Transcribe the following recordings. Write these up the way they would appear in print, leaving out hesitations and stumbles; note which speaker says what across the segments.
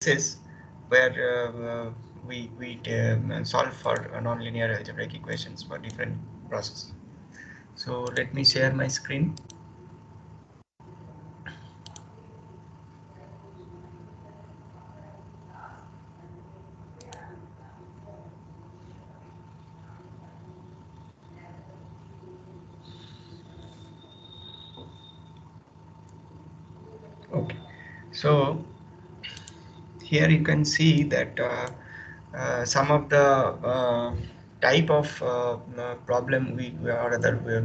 Speaker 1: cases where we solve for nonlinear algebraic equations for different processes. So let me share my screen. Okay, so here you can see that some of the type of problem we or other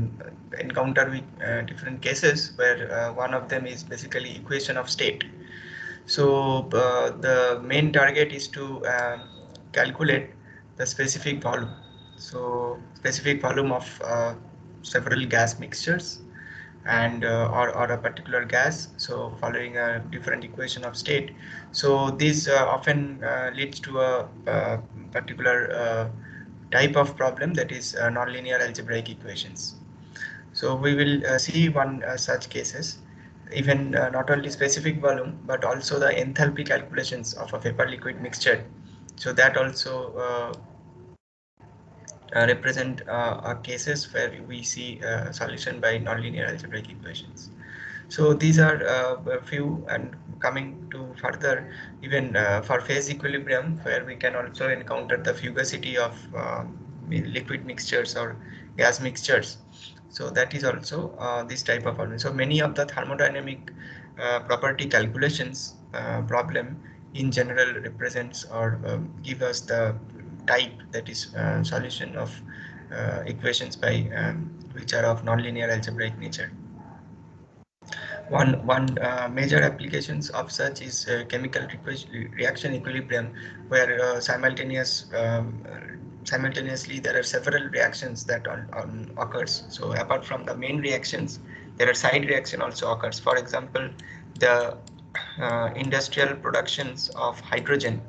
Speaker 1: encounter with different cases where one of them is basically equation of state. So the main target is to calculate the specific volume. So specific volume of several gas mixtures and or a particular gas, so following a different equation of state. So this often leads to a particular type of problem, that is nonlinear algebraic equations. So we will see one such cases, even not only specific volume but also the enthalpy calculations of a vapor liquid mixture. So that also represent cases where we see solution by nonlinear algebraic equations. So these are a few, and coming to further, even for phase equilibrium, where we can also encounter the fugacity of liquid mixtures or gas mixtures. So that is also this type of problem. So many of the thermodynamic property calculations problem in general represents or give us the type, that is solution of equations by which are of nonlinear algebraic nature. One major applications of such is chemical reaction equilibrium, where simultaneously there are several reactions that occurs. So apart from the main reactions, there are side reaction also occurs. For example, the industrial productions of hydrogen,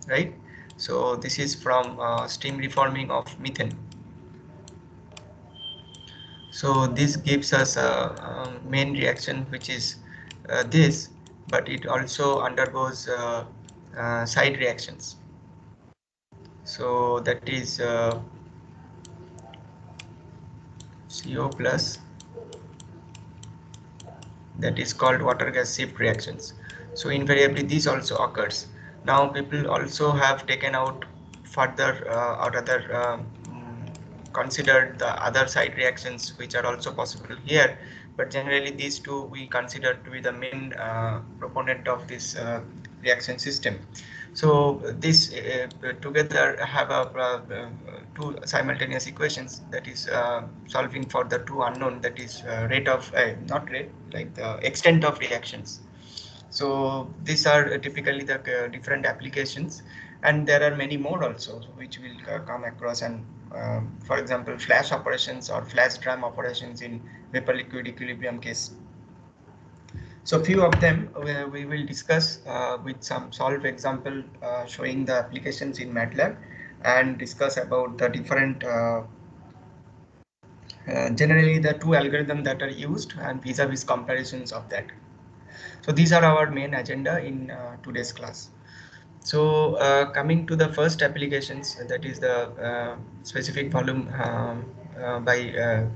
Speaker 1: right? So this is from steam reforming of methane. So this gives us a main reaction, which is this, but it also undergoes side reactions. So that is CO plus, that is called water gas shift reactions. So invariably this also occurs. Now people also have taken out further or rather considered the other side reactions which are also possible here, but generally these two we consider to be the main proponent of this reaction system. So this together have a two simultaneous equations, that is solving for the two unknown, that is rate of not rate, like the extent of reactions. So these are typically the different applications, and there are many more also which will come across. And for example, flash operations or flash drum operations in vapor liquid equilibrium case. So few of them we will discuss with some solved example showing the applications in MATLAB, and discuss about the different generally the two algorithms that are used and vis-a-vis comparisons of that. So these are our main agenda in today's class. So coming to the first applications, that is the specific volume by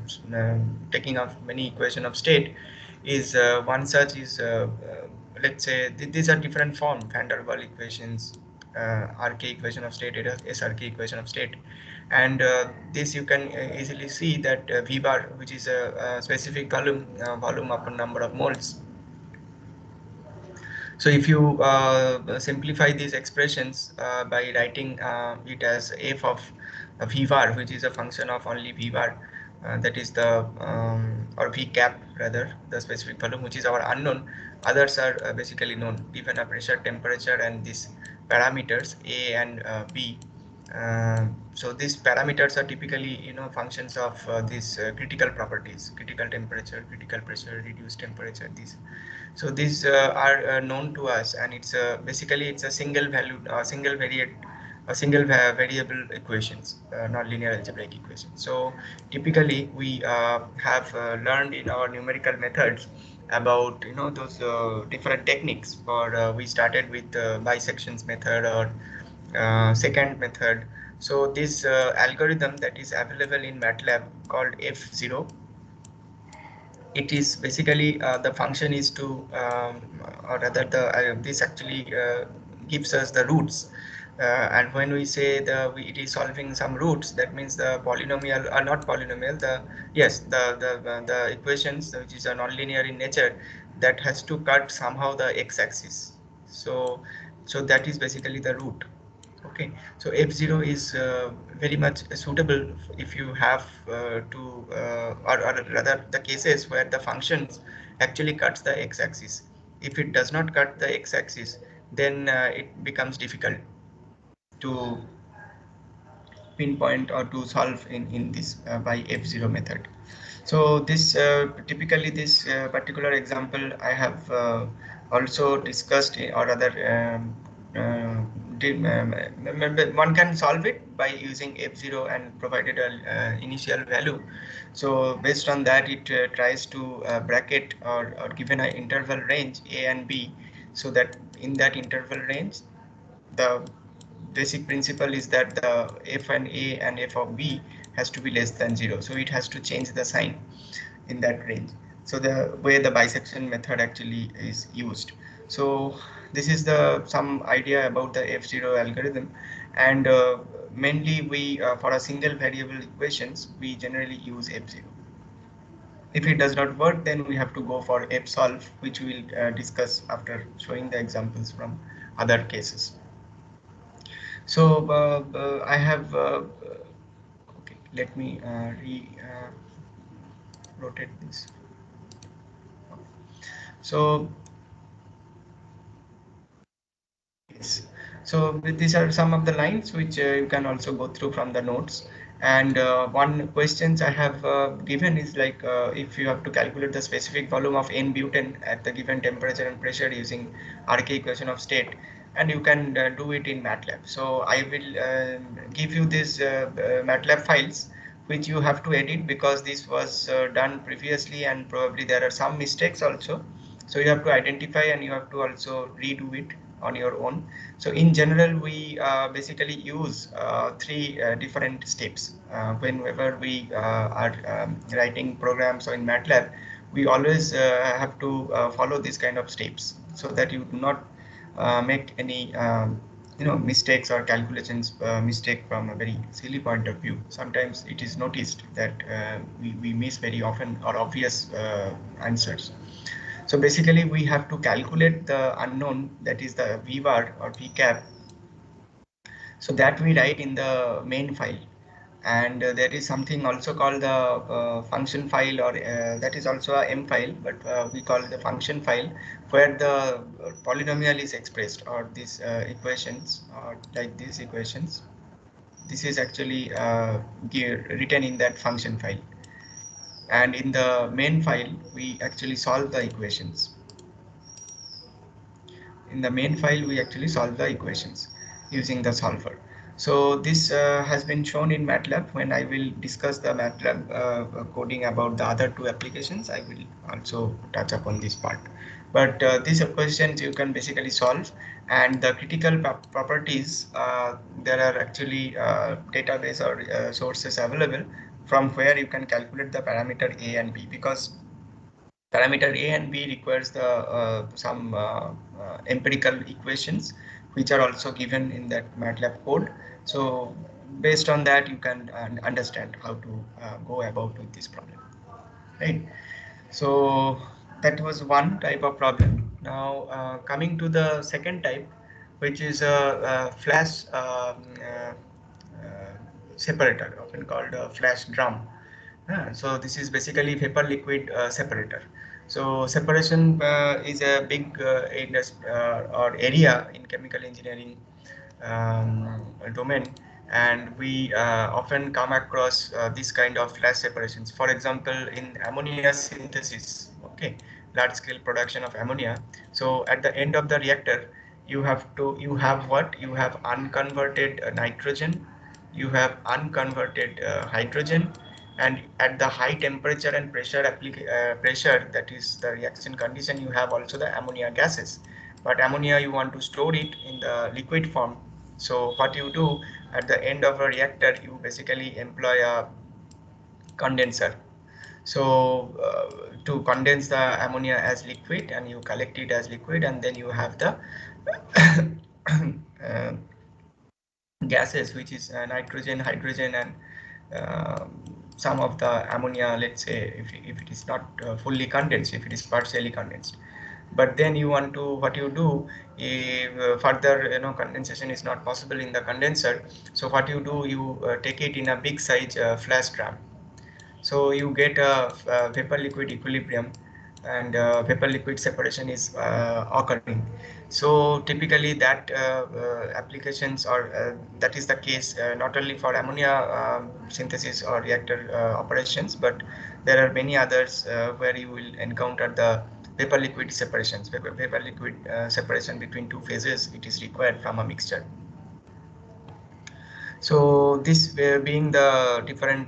Speaker 1: taking off many equation of state, is one such is let's say these are different form: van der Waals equations, RK equation of state, SRK equation of state. And this you can easily see that V bar, which is a specific volume upon number of moles. So if you simplify these expressions by writing it as f of v bar, which is a function of only v bar, that is the or v cap rather, the specific volume, which is our unknown. Others are basically known, given a pressure, temperature, and these parameters a and b. So these parameters are typically, functions of these critical properties: critical temperature, critical pressure, reduced temperature. These, so these are known to us, and it's basically it's a single value, variable equations, not linear algebraic equations. So typically we have learned in our numerical methods about those different techniques. For we started with bisections method or secant method. So this algorithm that is available in MATLAB called F0, it is basically the function is to or rather the this actually gives us the roots, and when we say it is solving some roots, that means the polynomial are not polynomial, the yes the equations which is a nonlinear in nature, that has to cut somehow the x-axis. So that is basically the root. Okay, so F0 is very much suitable if you have or rather the cases where the functions actually cuts the x-axis. If it does not cut the x-axis, then it becomes difficult to pinpoint or to solve in this by F0 method. So this typically this particular example I have also discussed, or rather one can solve it by using F0 and provided a initial value. So based on that, it tries to bracket or given an interval range A and B, so that in that interval range, the basic principle is that the f and a and f of b has to be less than 0, so it has to change the sign in that range. So the way the bisection method actually is used. So this is the some idea about the F0 algorithm, and mainly we for a single variable equations we generally use F0. If it does not work, then we have to go for F-solve, which we will discuss after showing the examples from other cases. So I have okay. Let me rotate this. So yes. So these are some of the lines which you can also go through from the notes. And one questions I have given is like if you have to calculate the specific volume of N-butane at the given temperature and pressure using RK equation of state, and you can do it in MATLAB. So I will give you these MATLAB files which you have to edit, because this was done previously and probably there are some mistakes also. So you have to identify and you have to also redo it on your own. So in general, we basically use three different steps. Whenever we are writing programs or in MATLAB, we always have to follow these kind of steps, so that you do not make any mistakes or calculations mistake from a very silly point of view. Sometimes it is noticed that we miss very often or obvious answers. So basically we have to calculate the unknown, that is the v bar or v cap. So that we write in the main file, and there is something also called the function file, or that is also a m file, but we call it the function file, where the polynomial is expressed, or these equations, or like these equations. This is actually written in that function file, and in the main file we actually solve the equations. In the main file we actually solve the equations using the solver. So this has been shown in MATLAB. When I will discuss the MATLAB coding about the other two applications, I will also touch upon this part. But these equations you can basically solve, and the critical properties, there are actually database or sources available from where you can calculate the parameter A and B, because parameter A and B requires the some empirical equations which are also given in that MATLAB code. So based on that, you can understand how to go about with this problem, right? So that was one type of problem. Now coming to the second type, which is a flash separator, often called a flash drum. So this is basically vapor liquid separator. So separation is a big or area in chemical engineering domain, and we often come across this kind of flash separations. For example, in ammonia synthesis, okay, large scale production of ammonia. So at the end of the reactor, you have what? You have unconverted nitrogen, you have unconverted hydrogen, and at the high temperature and pressure, that is the reaction condition, you have also the ammonia gases. But ammonia, you want to store it in the liquid form. So what you do at the end of a reactor, you basically employ a condenser. So to condense the ammonia as liquid, and you collect it as liquid, and then you have the uh, gases, which is nitrogen, hydrogen, and uh, some of the ammonia, let's say, if it is not fully condensed, if it is partially condensed. But then you want to, what you do, if further condensation is not possible in the condenser, so what you do, you take it in a big size flash drum. So you get a vapor liquid equilibrium, and vapor liquid separation is occurring. So typically that applications, or that is the case not only for ammonia synthesis or reactor operations, but there are many others where you will encounter the vapor liquid separations. Vapor liquid separation between two phases, it is required from a mixture. So this being the different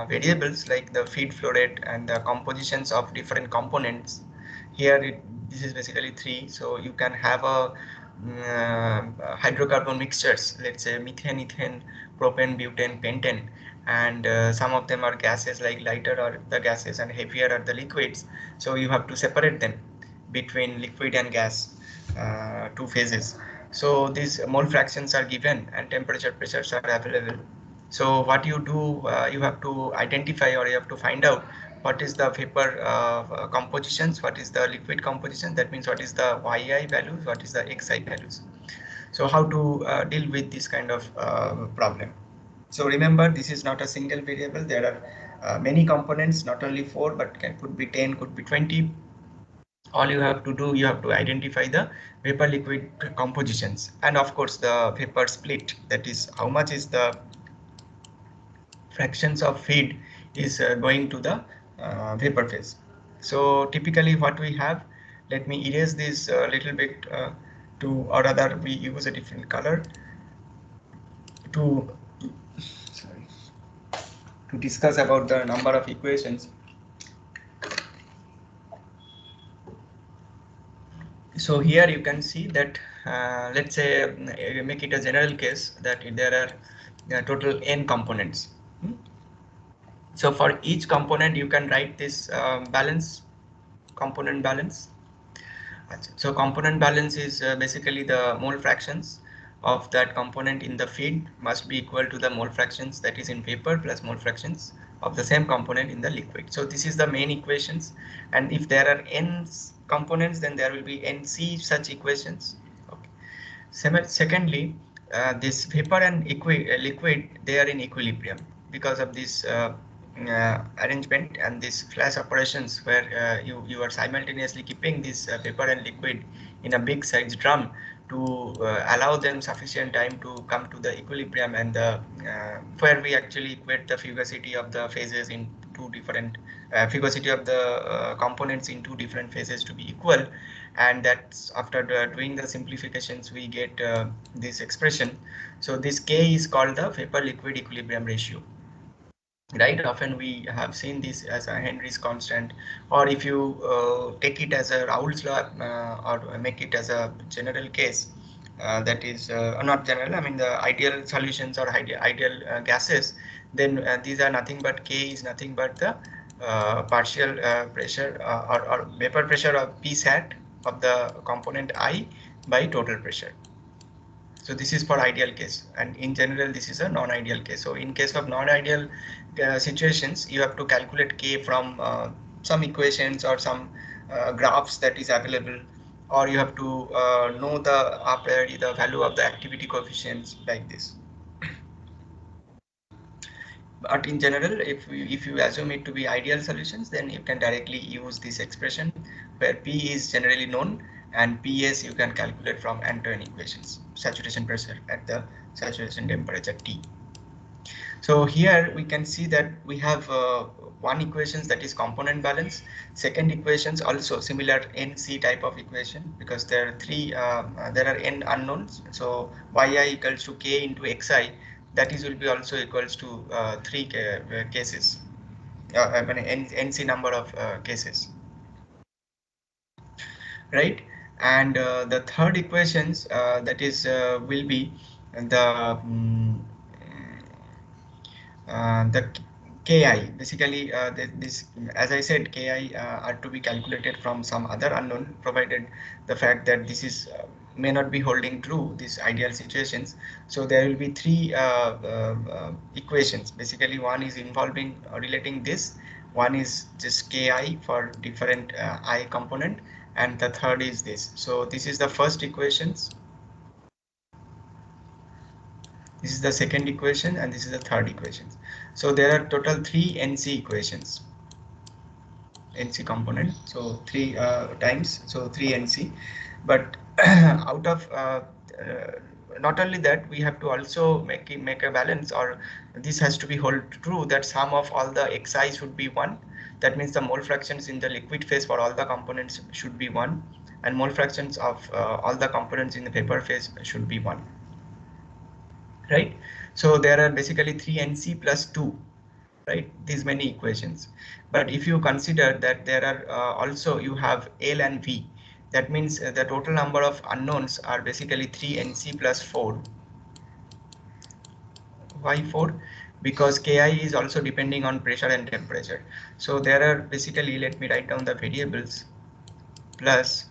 Speaker 1: variables, like the feed flow rate and the compositions of different components. Here this is basically three. So you can have a hydrocarbon mixtures, let's say methane, ethane, propane, butane, pentane, and some of them are gases, like lighter are the gases and heavier are the liquids. So you have to separate them between liquid and gas, two phases. So these mole fractions are given and temperature pressures are available. So what you do, you have to identify, or you have to find out what is the vapor compositions, what is the liquid composition, that means what is the yi values, what is the xi values. So how to deal with this kind of problem. So remember, this is not a single variable. There are many components, not only 4, but could be 10, could be 20. All you have to do, you have to identify the vapor liquid compositions, and of course the vapor split, that is how much is the fractions of feed is going to the vapor phase. So typically what we have, let me erase this a little bit to, or rather we use a different color to sorry, to discuss about the number of equations. So here you can see that let's say make it a general case that there are total n components. So for each component you can write this balance, component balance. So component balance is basically the mole fractions of that component in the feed must be equal to the mole fractions that is in vapor plus mole fractions of the same component in the liquid. So this is the main equations, and if there are n components, then there will be nc such equations. Okay. Secondly, this vapor and liquid, they are in equilibrium because of this arrangement and this flash operations, where you are simultaneously keeping this vapor and liquid in a big size drum to allow them sufficient time to come to the equilibrium, and the where we actually equate the fugacity of the phases in two different fugacity of the components in two different phases to be equal. And that's after doing the simplifications we get this expression. So this k is called the vapor liquid equilibrium ratio, right? Often we have seen this as a Henry's constant, or if you take it as a Raoult's law, or make it as a general case, that is not general, I mean the ideal solutions or ideal gases, then these are nothing but k is nothing but the partial pressure or vapor pressure of p sat of the component I by total pressure. So this is for ideal case, and in general this is a non-ideal case. So in case of non-ideal situations, you have to calculate k from some equations or some graphs that is available, or you have to know the a priori the value of the activity coefficients, like this. But in general, if you assume it to be ideal solutions, then you can directly use this expression where P is generally known, and PS you can calculate from Antoine equations, saturation pressure at the saturation temperature T. So here we can see that we have one equations, that is component balance. Second equations also similar NC type of equation, because there are there are n unknowns. So yi equals to k into xi. that is will be also equals to 3 cases, NC number of cases, right? And the third equations that is will be the the Ki, basically this, as I said, Ki are to be calculated from some other unknown, provided the fact that this is may not be holding true, these ideal situations. So there will be three equations. Basically, one is involving relating this, one is just Ki for different I component, and the third is this. So this is the first equations, this is the second equation, and this is the third equation. So there are total three NC equations, NC component, so three times, so 3 NC. But out of not only that, we have to also make a balance, or this has to be hold true, that sum of all the Xi should be 1. That means the mole fractions in the liquid phase for all the components should be 1, and mole fractions of all the components in the vapor phase should be 1. Right? So there are basically 3 NC plus 2, right? These many equations. But if you consider that there are also you have L and V, that means the total number of unknowns are basically 3 NC plus 4. Why 4? Because Ki is also depending on pressure and temperature. So there are basically, let me write down the variables, plus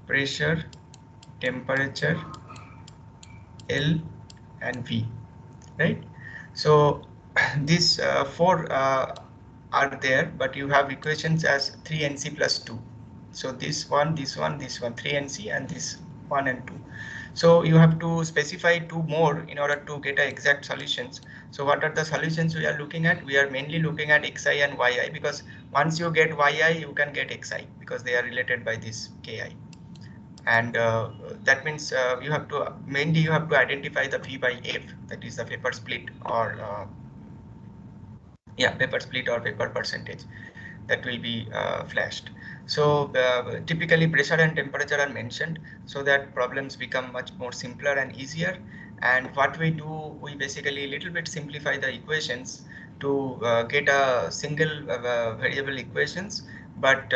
Speaker 1: pressure, temperature, L and V, right? So these four are there, but you have equations as 3 NC plus 2. So this one, 3 NC, and this 1 and 2. So you have to specify 2 more in order to get exact solutions. So what are the solutions we are looking at? We are mainly looking at Xi and Yi, because once you get Yi, you can get Xi, because they are related by this Ki. And that means you have to mainly you have to identify the V by F, that is the vapor split, or vapor split or vapor percentage that will be flashed. So typically pressure and temperature are mentioned, so that problems become much more simpler and easier. And what we do, we basically a little bit simplify the equations to get a single variable equations, but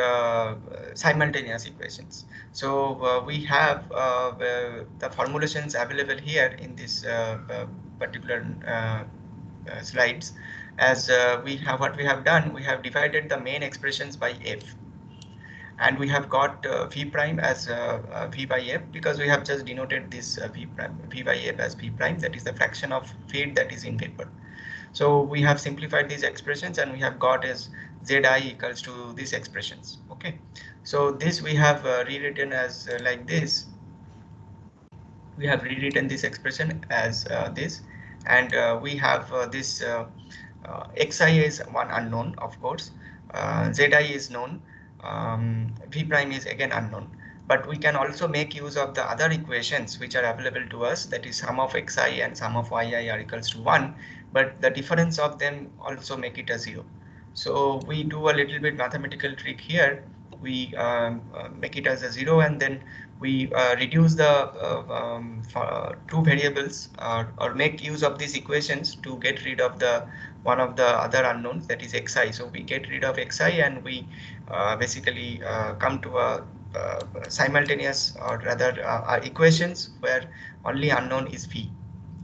Speaker 1: simultaneous equations. So we have the formulations available here in this particular slides. As we have, what we have done, we have divided the main expressions by F, and we have got V prime as V by F, because we have just denoted this V by F as V prime, that is the fraction of feed that is in vapor. So we have simplified these expressions, and we have got as Zi equals to these expressions. Okay, so this we have rewritten as like this. We have rewritten this expression as this, and we have this Xi is one unknown, of course, Zi is known, V prime is again unknown, but we can also make use of the other equations which are available to us, that is sum of Xi and sum of Yi are equals to 1, but the difference of them also make it a 0. So we do a little bit mathematical trick here. We make it as a 0, and then we reduce the two variables, or make use of these equations to get rid of the one of the other unknowns, that is Xi. So we get rid of Xi, and we basically come to a simultaneous, or rather equations where only unknown is V,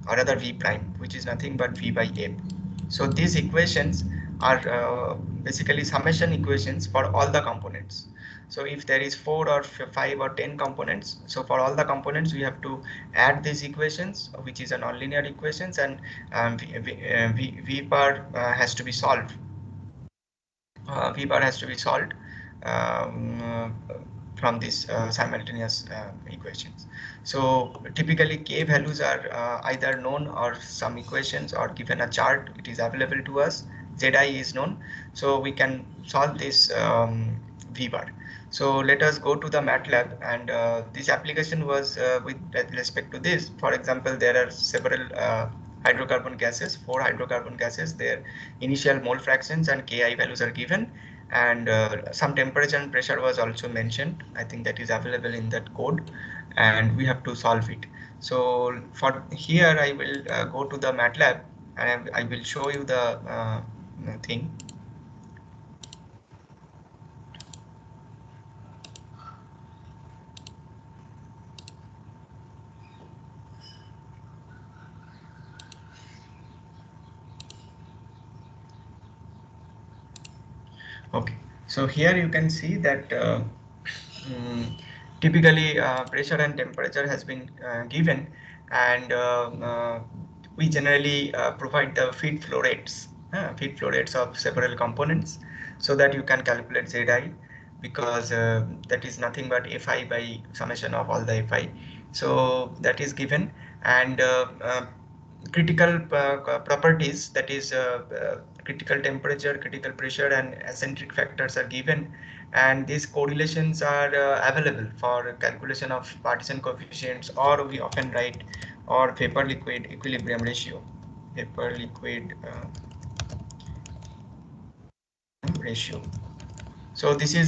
Speaker 1: or rather V prime, which is nothing but V by F. So these equations are basically summation equations for all the components. So if there is 4 or 5 or 10 components, so for all the components we have to add these equations, which is a nonlinear equations, and V bar has to be solved. V bar has to be solved um, from these simultaneous equations. So typically K values are either known, or some equations, or given a chart, it is available to us. Zi is known, so we can solve this V bar. So let us go to the MATLAB, and this application was with respect to this. For example, there are several hydrocarbon gases, 4 hydrocarbon gases. Their initial mole fractions and Ki values are given, and some temperature and pressure was also mentioned. I think that is available in that code, and we have to solve it. So for here I will go to the MATLAB, and I will show you the thing. Okay, so here you can see that mm, typically pressure and temperature has been given, and we generally provide the feed flow rates of several components, so that you can calculate Zi, because that is nothing but Fi by summation of all the Fi. So that is given, and critical properties, that is critical temperature, critical pressure, and eccentric factors are given, and these correlations are available for calculation of partition coefficients, or we often write, or vapor liquid equilibrium ratio, vapor liquid ratio. So this is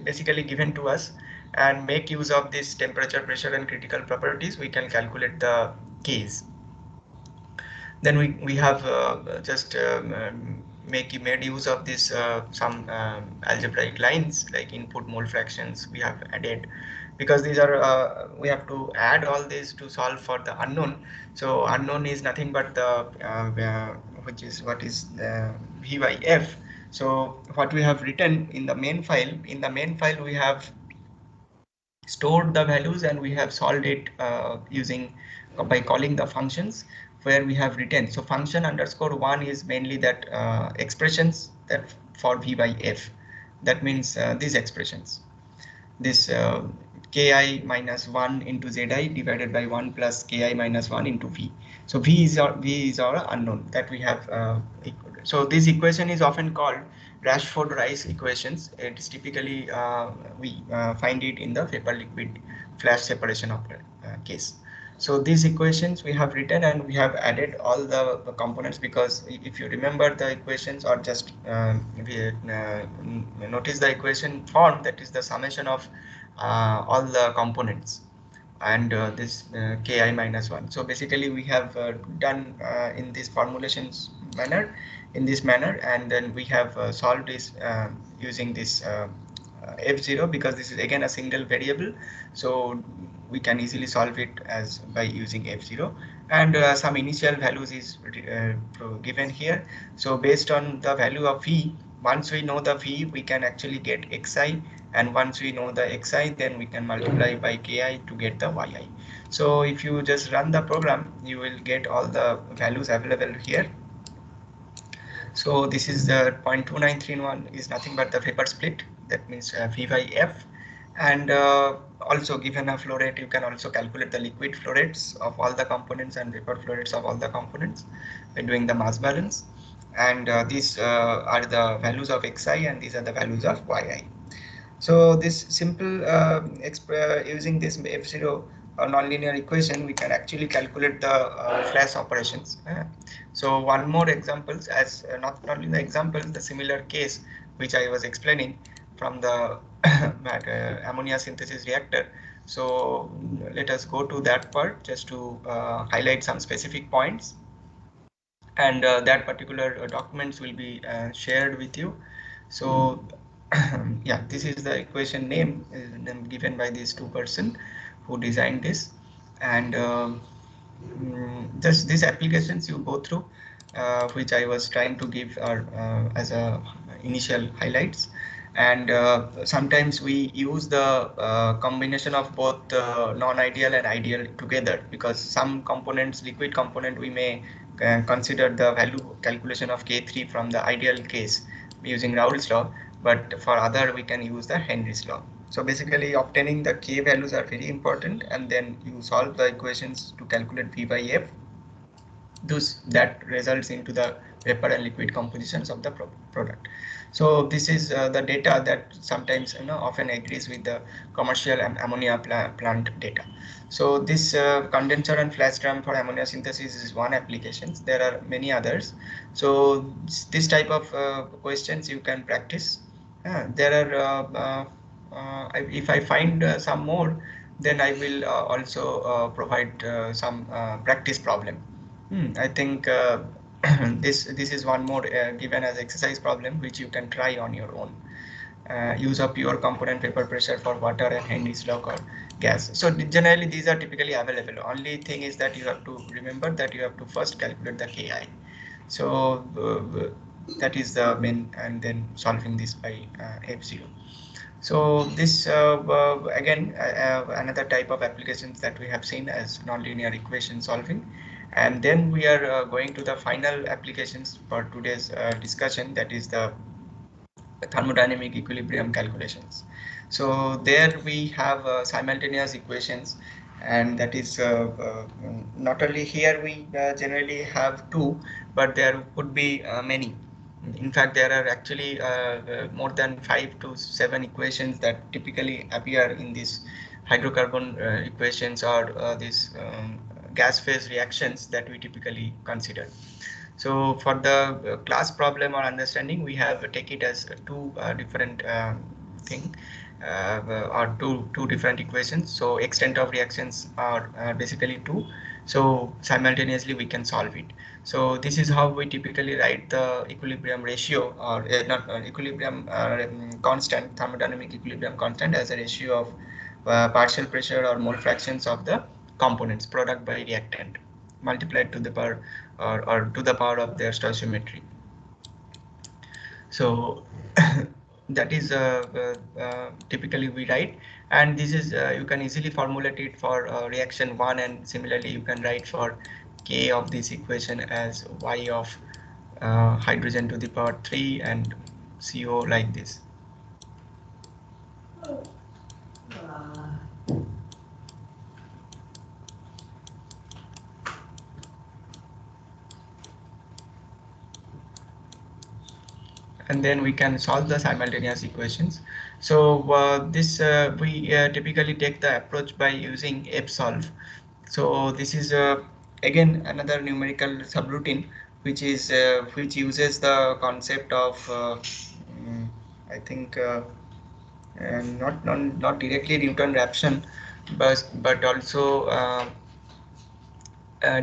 Speaker 1: basically given to us, and make use of this temperature, pressure, and critical properties, we can calculate the Ks. Then we have just made use of this some algebraic lines like input mole fractions we have added, because these are we have to add all this to solve for the unknown. So unknown is nothing but the which is what is the V by F. So what we have written in the main file we have stored the values, and we have solved it using by calling the functions where we have written. So function underscore one is mainly that expressions that for V by F. That means these expressions, this ki minus 1 into zi divided by 1 plus ki minus 1 into v. So v is our unknown that we have. So this equation is often called Rashford-Rice equations. It is typically we find it in the vapor liquid flash separation of case. So these equations we have written, and we have added all the components, because if you remember the equations, or just notice the equation form, that is the summation of all the components, and this ki minus 1. So basically we have done in this formulations manner, in this manner, and then we have solved this using this f0, because this is again a single variable, so we can easily solve it as by using f0, and some initial values is given here. So based on the value of v, once we know the v, we can actually get xi, and once we know the xi, then we can multiply by ki to get the yi. So if you just run the program, you will get all the values available here. So this is the 0.2931 is nothing but the vapor split, that means V by F, and also given a flow rate, you can also calculate the liquid flow rates of all the components and vapor flow rates of all the components by doing the mass balance. And these are the values of Xi, and these are the values of Yi. So this simple using this F0 nonlinear equation, we can actually calculate the flash operations. So one more examples, as not only the example, the similar case which I was explaining from the ammonia synthesis reactor. So let us go to that part just to highlight some specific points, and that particular documents will be shared with you. So yeah, this is the equation name given by these two person who designed this, and just these applications you go through, which I was trying to give as a initial highlights. And sometimes we use the combination of both non-ideal and ideal together, because some components, liquid component, we may consider the value calculation of K3 from the ideal case using Raoult's law, but for other we can use the Henry's law. So basically obtaining the K values are very important, and then you solve the equations to calculate V by F. Thus that results into the vapor and liquid compositions of the product. So this is the data that sometimes often agrees with the commercial ammonia plant data. So this condenser and flash drum for ammonia synthesis is one application. There are many others. So this type of questions you can practice, There are if I find some more, then I will also provide some practice problem. I think this is one more given as exercise problem which you can try on your own. Use of pure component vapor pressure for water and Henry's log or gas. So generally these are typically available. Only thing is that you have to remember that you have to first calculate the Ki. So that is the main, and then solving this by F0. So this again another type of applications that we have seen as nonlinear equation solving. And then we are going to the final applications for today's discussion, that is the thermodynamic equilibrium calculations. So there we have simultaneous equations, and that is not only here we generally have two, but there could be many. In fact, there are actually more than 5 to 7 equations that typically appear in these hydrocarbon equations, or these gas phase reactions that we typically consider. So for the class problem or understanding, we have take it as two different thing or two different equations. So extent of reactions are basically two. So simultaneously we can solve it. So this is how we typically write the equilibrium ratio, or not equilibrium constant, thermodynamic equilibrium constant, as a ratio of partial pressure or mole fractions of the components, product by reactant, multiplied to the power, or to the power of their stoichiometry. So that is typically we write, and this is you can easily formulate it for reaction 1, and similarly you can write for K of this equation as Y of hydrogen to the power 3 and CO like this. And then we can solve the simultaneous equations. So this we typically take the approach by using fsolve. So this is again another numerical subroutine which uses the concept of I think not directly Newton raphson, but also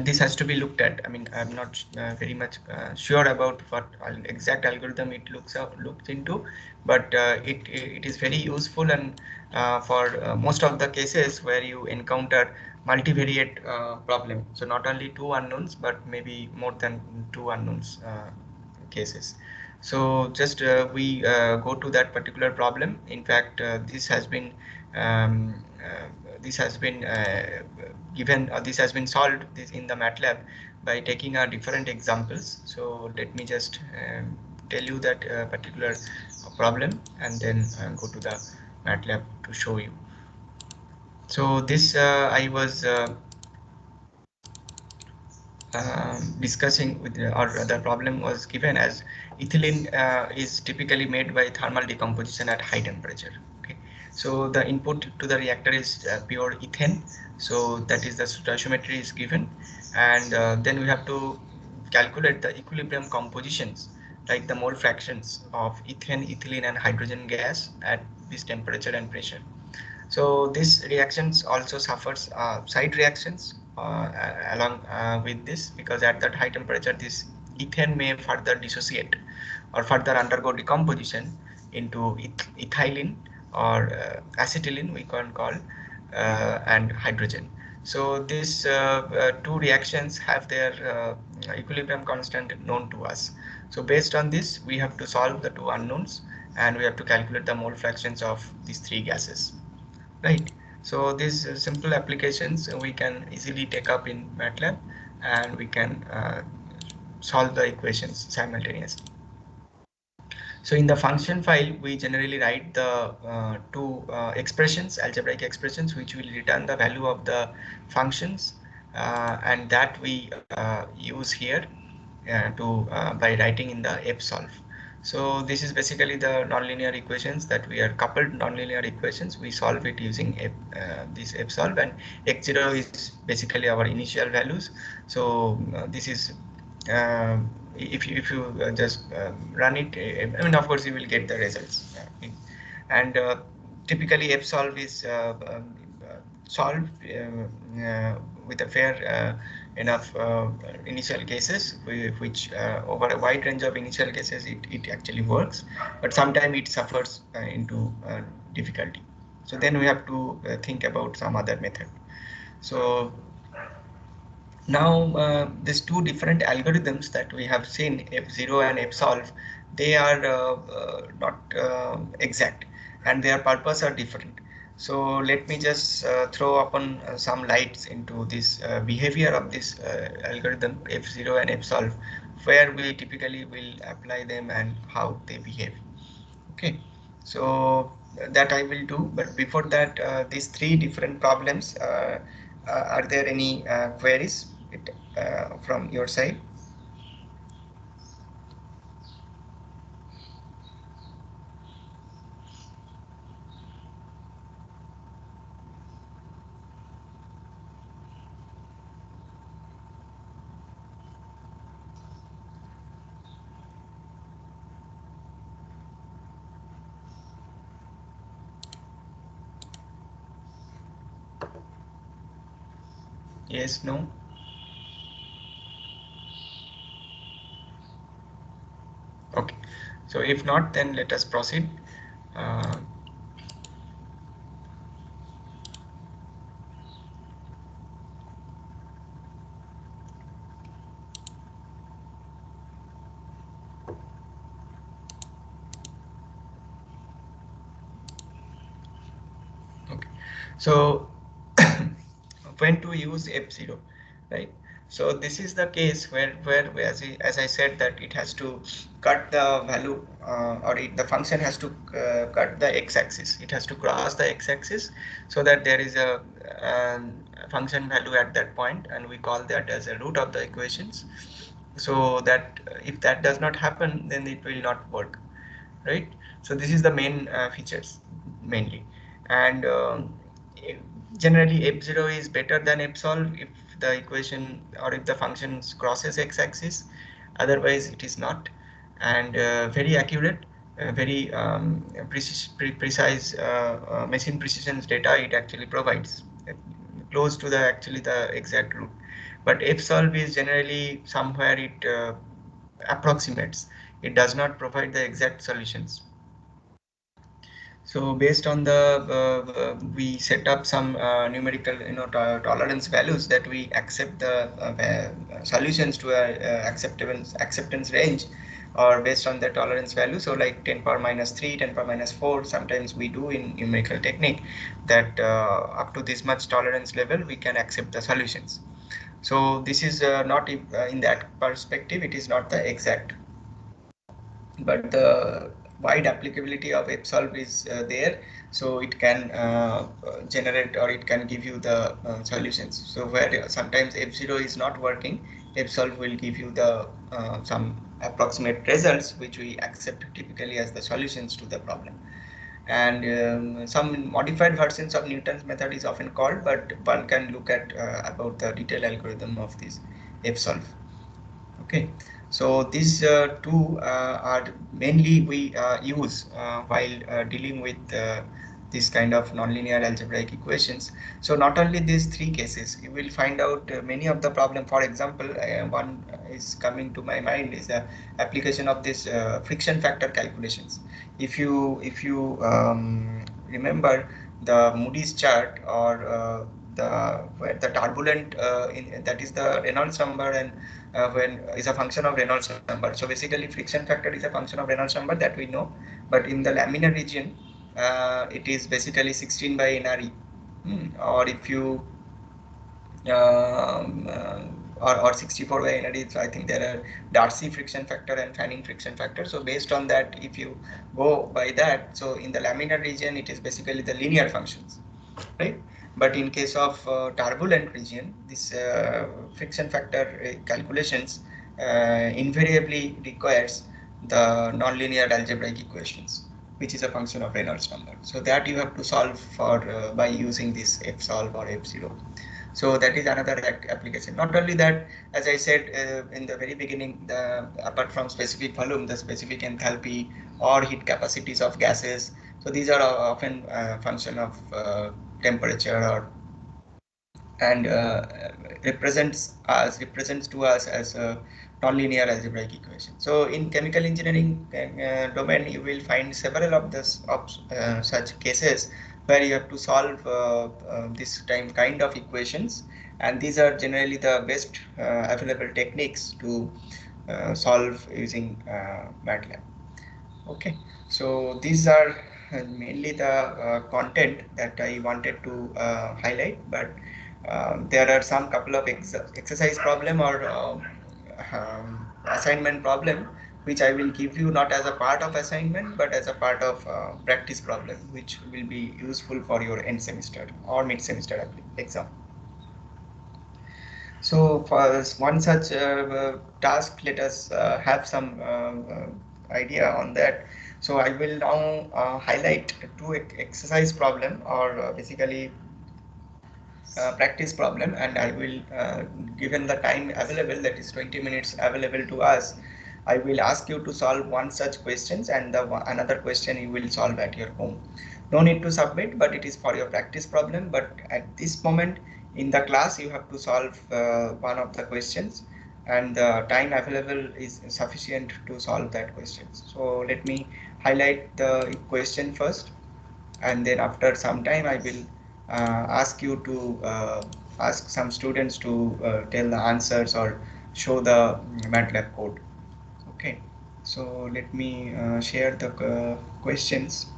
Speaker 1: this has to be looked at. I mean, I'm not very much sure about what exact algorithm it looks into, but it is very useful, and for most of the cases where you encounter multivariate problem. So not only two unknowns, but maybe more than two unknowns cases. So just we go to that particular problem. In fact, um, uh, this has been given, this has been solved this in the MATLAB by taking different examples. So let me just tell you that particular problem, and then go to the MATLAB to show you. So this I was discussing with, or the problem was given as ethylene is typically made by thermal decomposition at high temperature. Okay, so the input to the reactor is pure ethane, so that is the stoichiometry is given, and then we have to calculate the equilibrium compositions, like the mole fractions of ethane, ethylene and hydrogen gas at this temperature and pressure. So these reactions also suffers side reactions along with this, because at that high temperature this ethane may further dissociate or further undergo decomposition into ethylene or acetylene we can call, and hydrogen. So these two reactions have their equilibrium constant known to us. So based on this we have to solve the two unknowns, and we have to calculate the mole fractions of these three gases. Right. So these simple applications we can easily take up in MATLAB, and we can solve the equations simultaneously. So in the function file, we generally write the two expressions, algebraic expressions, which will return the value of the functions, and that we use here to by writing in the fsolve. So this is basically the nonlinear equations that we are coupled nonlinear equations. We solve it using this fsolve, and x0 is basically our initial values. So this is uh, if you just run it, I mean, of course you will get the results. And typically fsolve is solved with a fair enough initial cases, which over a wide range of initial cases it actually works, but sometimes it suffers into difficulty. So then we have to think about some other method. So now these two different algorithms that we have seen, F0 and Fsolve, they are not exact, and their purpose are different. So let me just throw upon some lights into this behavior of this algorithm F0 and Fsolve, where we typically will apply them and how they behave. Okay, so that I will do, but before that, these three different problems, are there any queries from your side? Yes, no? Okay, so if not, then let us proceed. Uh, okay, so when to use F0, right? So this is the case where as I said that it has to cut the value, the function has to cut the x-axis. It has to cross the x-axis so that there is a function value at that point, and we call that as a root of the equations. So that if that does not happen, then it will not work, right? So this is the main features mainly, and generally F0 is better than Fsolve if the equation or if the function crosses x-axis, otherwise it is not. And very accurate, very precise machine precision data it actually provides, close to the actually the exact root. But Fsolve is generally somewhere it approximates, it does not provide the exact solutions. So based on the we set up some numerical tolerance values that we accept the solutions to a acceptance range, or based on the tolerance value. So like 10 power minus 3, 10 power minus 4, sometimes we do in numerical technique that up to this much tolerance level we can accept the solutions. So this is not in that perspective, it is not the exact, but the wide applicability of Fsolve is there, so it can generate, or it can give you the solutions. So where sometimes F0 is not working, Fsolve will give you the some approximate results which we accept typically as the solutions to the problem. And some modified versions of Newton's method is often called, but one can look at about the detailed algorithm of this Fsolve. Okay, so these two are mainly we use while dealing with this kind of nonlinear algebraic equations. So not only these three cases, you will find out many of the problem. For example, one is coming to my mind is the application of this friction factor calculations. If you remember the Moody's chart, or the turbulent that is the Reynolds number, and when is a function of Reynolds number. So basically friction factor is a function of Reynolds number that we know, but in the laminar region it is basically 16 by NRE. Or if you or 64 by NRE, so I think there are Darcy friction factor and Fanning friction factor. So based on that, if you go by that, so in the laminar region it is basically the linear functions, right? But in case of turbulent region, this friction factor calculations invariably requires the nonlinear algebraic equations, which is a function of Reynolds number. So that you have to solve for by using this Fsolve or F0. So that is another application. Not only that, as I said in the very beginning, apart from specific volume, the specific enthalpy or heat capacities of gases. So these are often function of temperature or and represents to us as a nonlinear algebraic equation. So in chemical engineering domain, you will find several of this of such cases where you have to solve this kind of equations, and these are generally the best available techniques to solve using MATLAB. Okay, so these are mainly the content that I wanted to highlight, but there are some couple of exercise problem or assignment problem which I will give you not as a part of assignment but as a part of practice problem, which will be useful for your end semester or mid semester exam. So for one such task, let us have some idea on that. So I will now highlight two exercise problem or basically practice problem, and I will given the time available, that is 20 minutes available to us, I will ask you to solve one such questions and another question you will solve at your home. No need to submit, but it is for your practice problem. But at this moment in the class you have to solve one of the questions, and the time available is sufficient to solve that question. So let me highlight the question first, and then after some time I will ask you to ask some students to tell the answers or show the MATLAB code. Okay, so let me share the questions.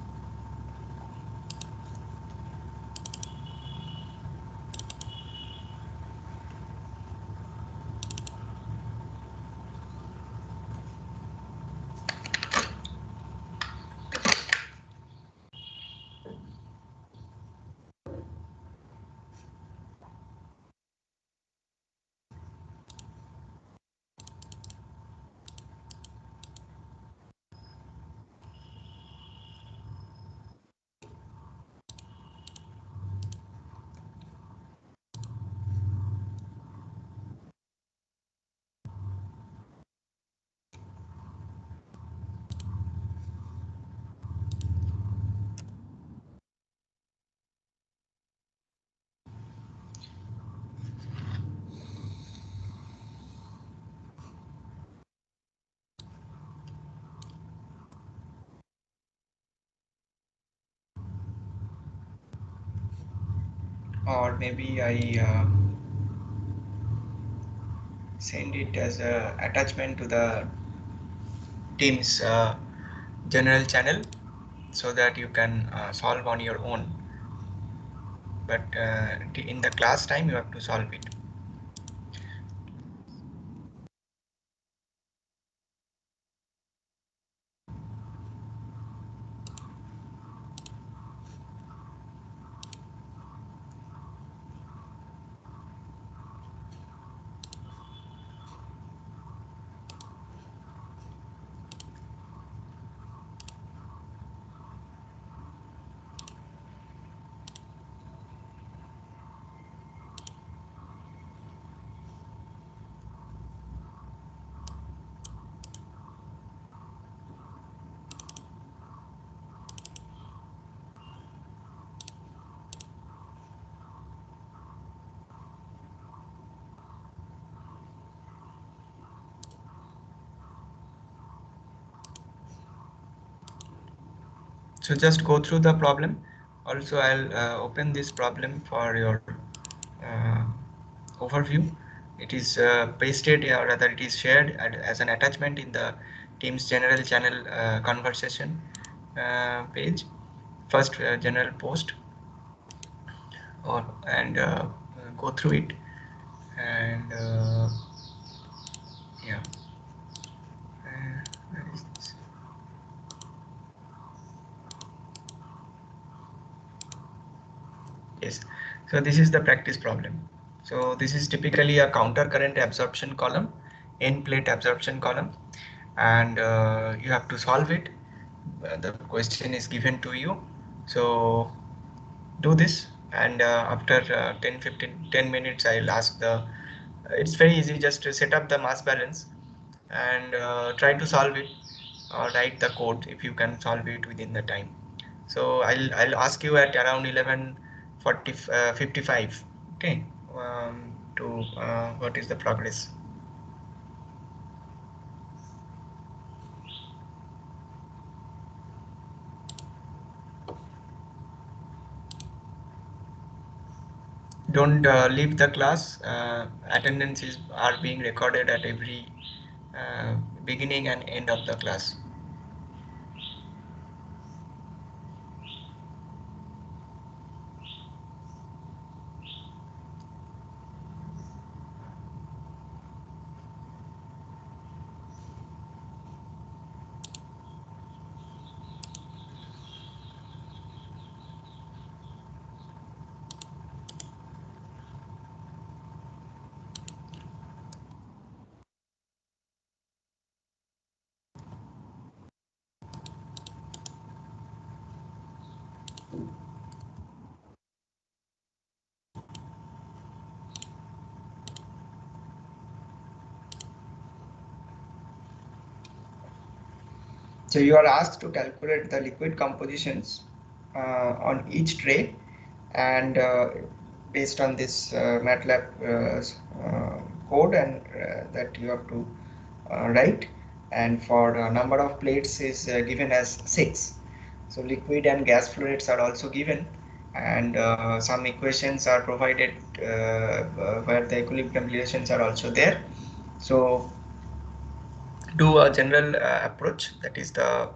Speaker 1: Or maybe I send it as a attachment to the Teams general channel so that you can solve on your own, but in the class time you have to solve it. So just go through the problem. Also, I'll open this problem for your uh, overview. It is pasted, or rather it is shared as an attachment in the Teams general channel conversation page, first general post, or and go through it, and yeah. Where is this? Yes, so this is the practice problem. So this is typically a counter current absorption column, N plate absorption column, and you have to solve it. The question is given to you. So do this and after 10 minutes I'll ask the, it's very easy, just to set up the mass balance and try to solve it, or write the code if you can solve it within the time. So I'll ask you at around 11:40 55, okay, to what is the progress. Don't leave the class. Attendances are being recorded at every uh, beginning and end of the class. So you are asked to calculate the liquid compositions on each tray, and based on this MATLAB code, and that you have to write. And for number of plates is given as 6. So liquid and gas flow rates are also given, and some equations are provided where the equilibrium relations are also there. So do a general approach, that is the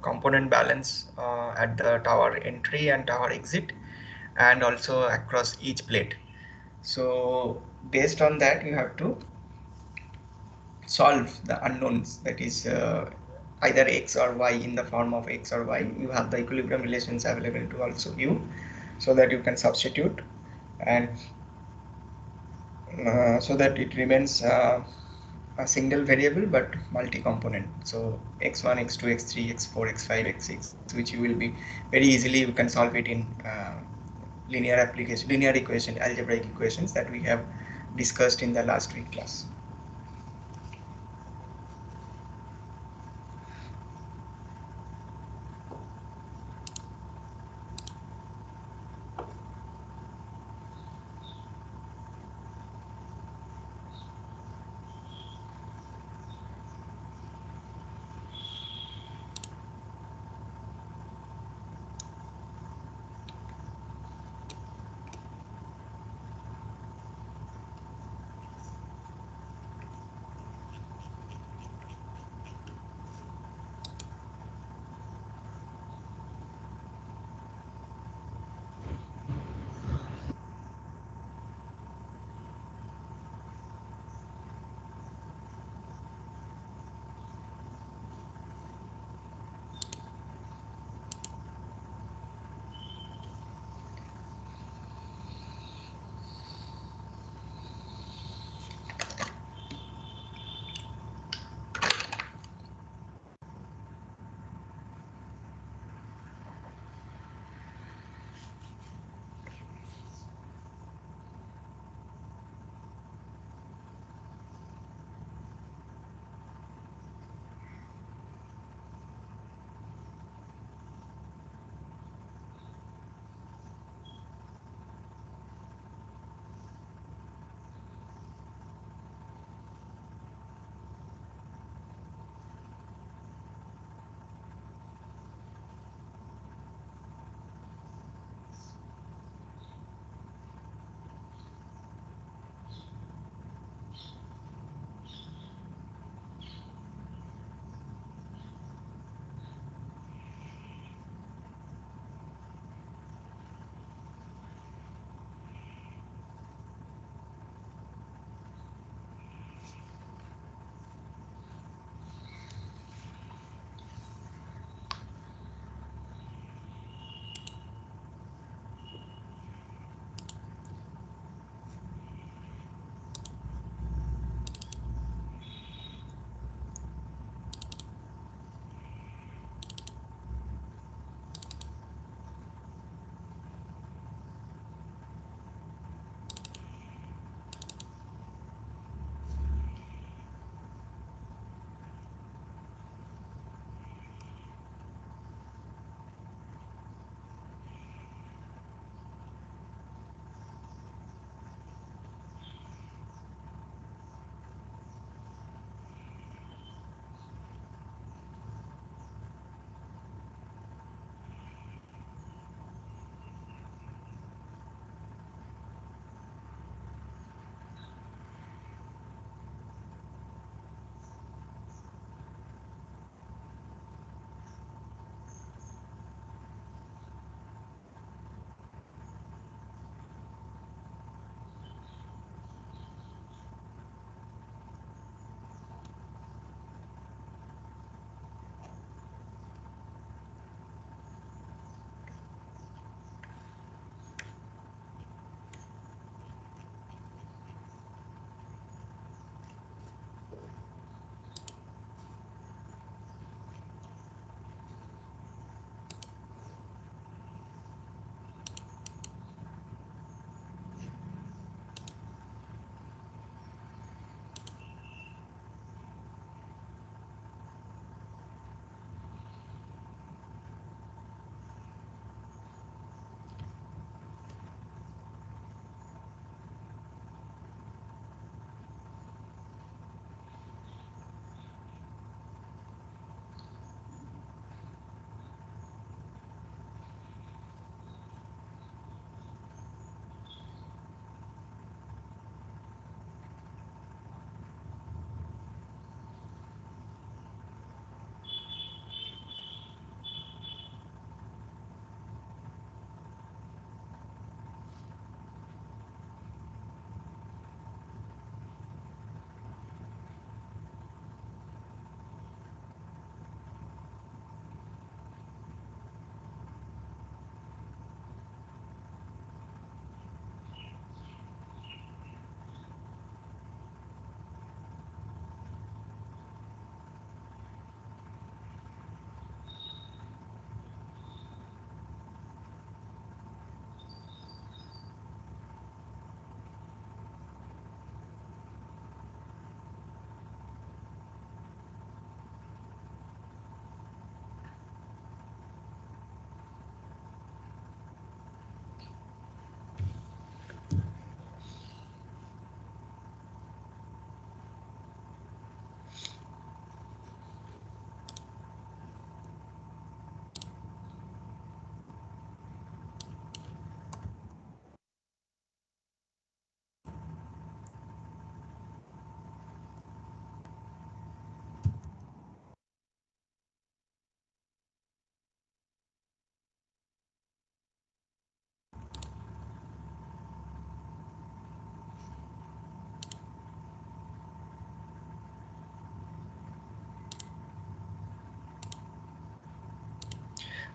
Speaker 1: component balance at the tower entry and tower exit, and also across each plate. So based on that you have to solve the unknowns, that is either x or y. In the form of x or y, you have the equilibrium relations available to also you, so that you can substitute, and so that it remains a single variable but multi-component. So x1, x2, x3, x4, x5, x6, which you will be very easily, you can solve it in linear application, linear equation, algebraic equations that we have discussed in the last week class.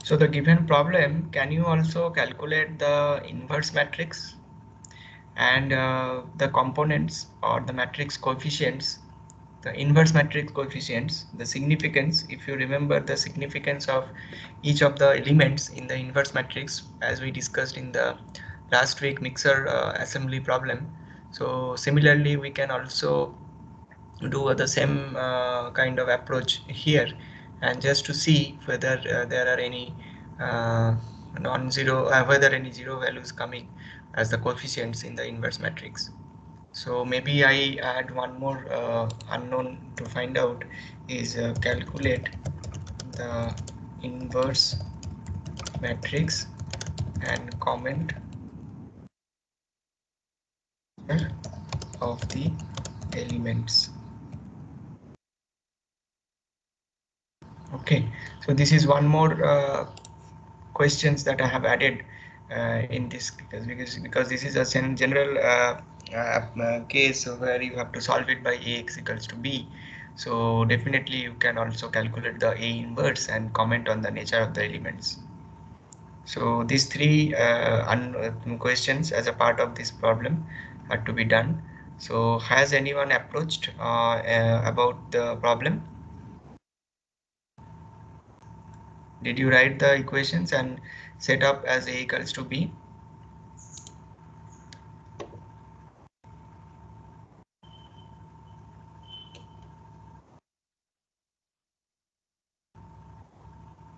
Speaker 1: So the given problem, can you also calculate the inverse matrix and the components or the matrix coefficients, the inverse matrix coefficients, the significance, if you remember the significance of each of the elements in the inverse matrix as we discussed in the last week mixer assembly problem. So similarly we can also do the same kind of approach here, and just to see whether there are any non-zero, whether any zero values coming as the coefficients in the inverse matrix. So maybe I add one more unknown to find out is calculate the inverse matrix and comment of the elements. Okay, so this is one more questions that I have added in this because this is a general case where you have to solve it by Ax equals to B. So definitely you can also calculate the A inverse and comment on the nature of the elements. So these three questions as a part of this problem had to be done. So has anyone approached about the problem? Did you write the equations and set up as A equals to B?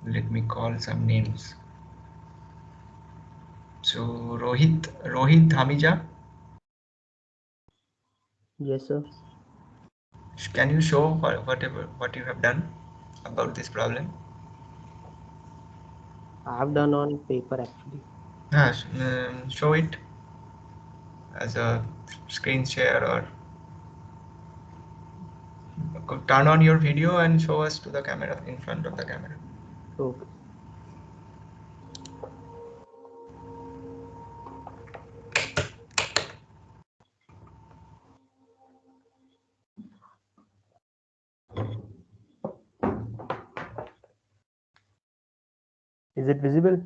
Speaker 1: Let me call some names. So Rohit Hamija.
Speaker 2: Yes, sir.
Speaker 1: Can you show what you have done about this problem?
Speaker 2: I have done on paper actually.
Speaker 1: Show it as a screen share, or turn on your video and show us to the camera, in front of the camera.
Speaker 2: Okay. Is it visible?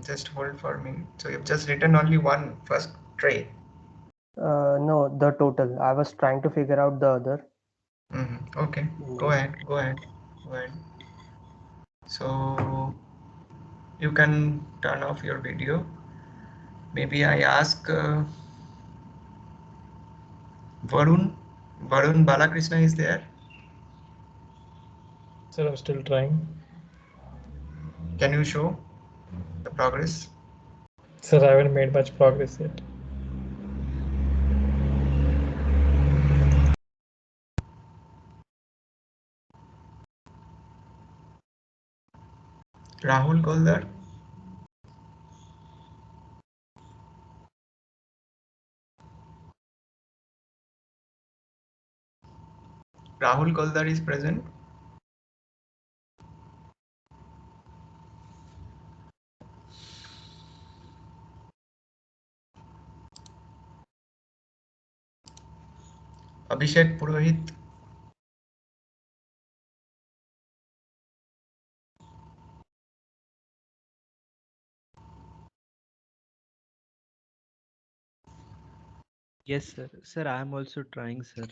Speaker 1: Just hold for me. So you've just written only one first tray.
Speaker 2: No, the total. I was trying to figure out the other.
Speaker 1: Okay, go ahead. So you can turn off your video. Maybe I ask Varun. Varun Balakrishna is there.
Speaker 3: Sir, I'm still trying.
Speaker 1: Can you show the progress?
Speaker 3: Sir, I haven't made much progress yet.
Speaker 1: Rahul Goldar. Rahul Goldar is present. Abhishek Purohit.
Speaker 4: Yes, sir. Sir, I am also trying, sir.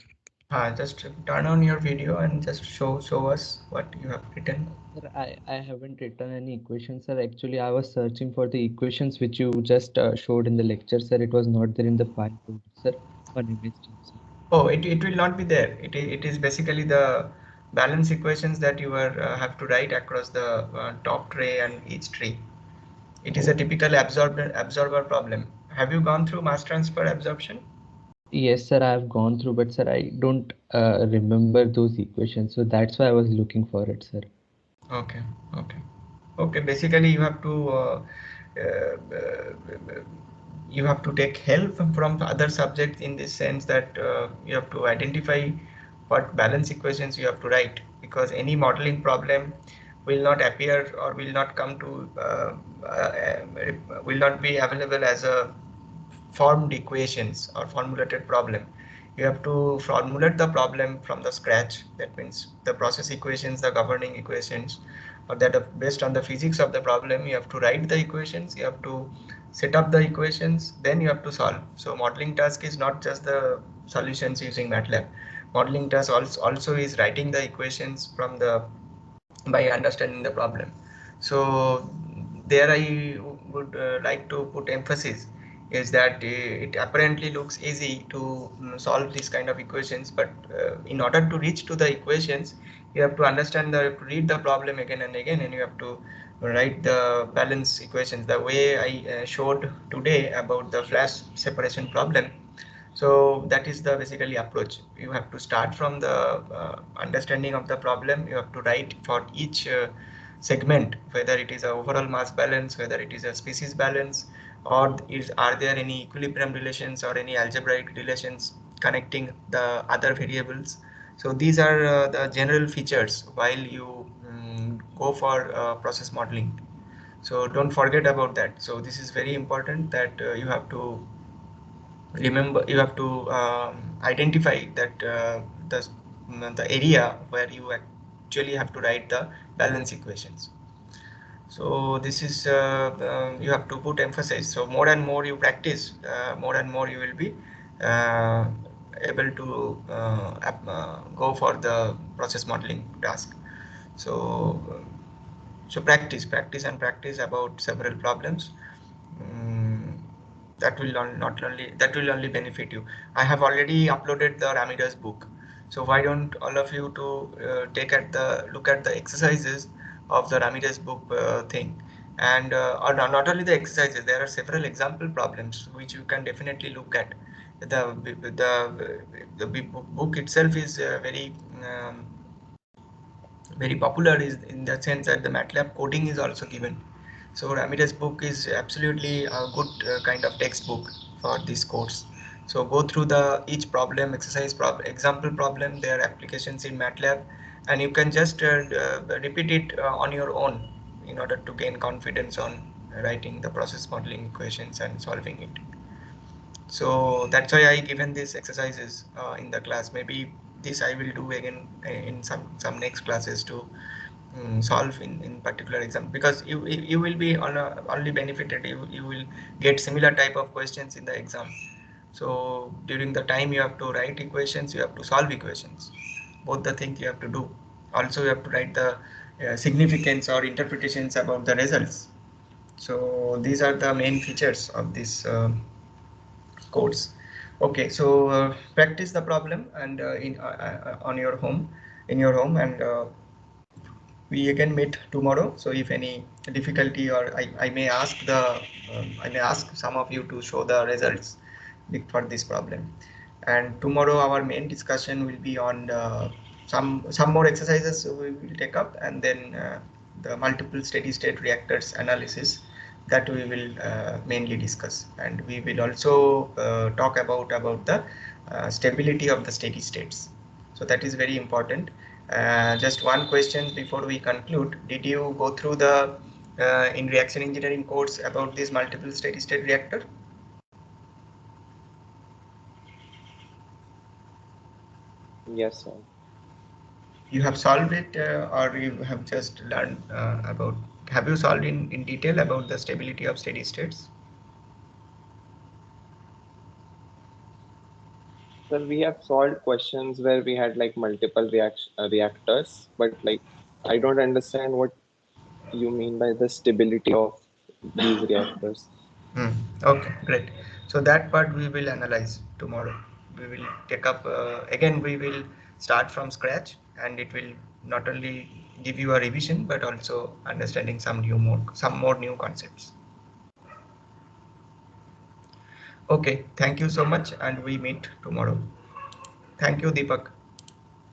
Speaker 1: Just turn on your video and just show us what you have written.
Speaker 4: Sir, I haven't written any equations, sir. Actually, I was searching for the equations which you just showed in the lecture, sir. It was not there in the file folder, sir, on image team, sir.
Speaker 1: Oh, it will not be there. It is basically the balance equations that you have to write across the top tray and each tree. It is a typical absorber problem. Have you gone through mass transfer absorption?
Speaker 4: Yes, sir, I have gone through, but sir, I don't remember those equations, so that's why I was looking for it, sir.
Speaker 1: Okay, okay, okay. Basically, uh, you have to take help from other subjects in this sense that you have to identify what balance equations you have to write, because any modeling problem will not appear or will not come to will not be available as a formed equations or formulated problem. You have to formulate the problem from the scratch. That means the process equations, the governing equations, or that based on the physics of the problem, you have to write the equations, you have to set up the equations, then you have to solve. So modeling task is not just the solutions using MATLAB. Modeling task also is writing the equations from the by understanding the problem. So there I would like to put emphasis is that it apparently looks easy to solve this kind of equations, but in order to reach to the equations, you have to understand read the problem again and again, and you have to write the balance equations the way I showed today about the flash separation problem. So that is the basically approach. You have to start from the understanding of the problem. You have to write for each segment, whether it is a overall mass balance, whether it is a species balance, or are there any equilibrium relations or any algebraic relations connecting the other variables. So these are the general features while you go for process modeling. So don't forget about that. So this is very important that you have to remember, you have to identify that the area where you actually have to write the balance equations. So this is you have to put emphasis. So more and more you practice, more and more you will be uh, able to go for the process modeling task. So practice and practice about several problems. Mm, that will only benefit you. I have already uploaded the Ramirez book, so why don't all of you to look at the exercises of the Ramirez book thing, and or not only the exercises, there are several example problems which you can definitely look at. The book itself is very popular, is in the sense that the MATLAB coding is also given. So Ramirez book is absolutely a good kind of textbook for this course. So go through each problem, example problem, their applications in MATLAB, and you can just repeat it on your own in order to gain confidence on writing the process modeling equations and solving it. So that's why I given these exercises in the class. Maybe this I will do again in some next classes to solve in particular exam, because you will be only benefited, you will get similar type of questions in the exam. So during the time you have to write equations, you have to solve equations, both the things you have to do. Also you have to write the significance or interpretations about the results. So these are the main features of this course. Okay, so practice the problem and on your home, in your home, and we again meet tomorrow. So if any difficulty, or I may ask I may ask some of you to show the results for this problem. And tomorrow our main discussion will be on some more exercises we will take up, and then the multiple steady state reactors analysis that we will mainly discuss. And we will also talk about the stability of the steady states. So that is very important. Just one question before we conclude. Did you go through the in reaction engineering course about this multiple steady state reactor?
Speaker 5: Yes, sir.
Speaker 1: You have solved it, or you have just learned about, have you solved in detail about the stability of steady states?
Speaker 5: So we have solved questions where we had like multiple reactors, but like I don't understand what you mean by the stability of these reactors.
Speaker 1: Okay, great. So that part we will analyze tomorrow. We will take up again. We will start from scratch, and it will not only give you a revision but also understanding some more new concepts. Okay, thank you so much, and we meet tomorrow. Thank you, Deepak.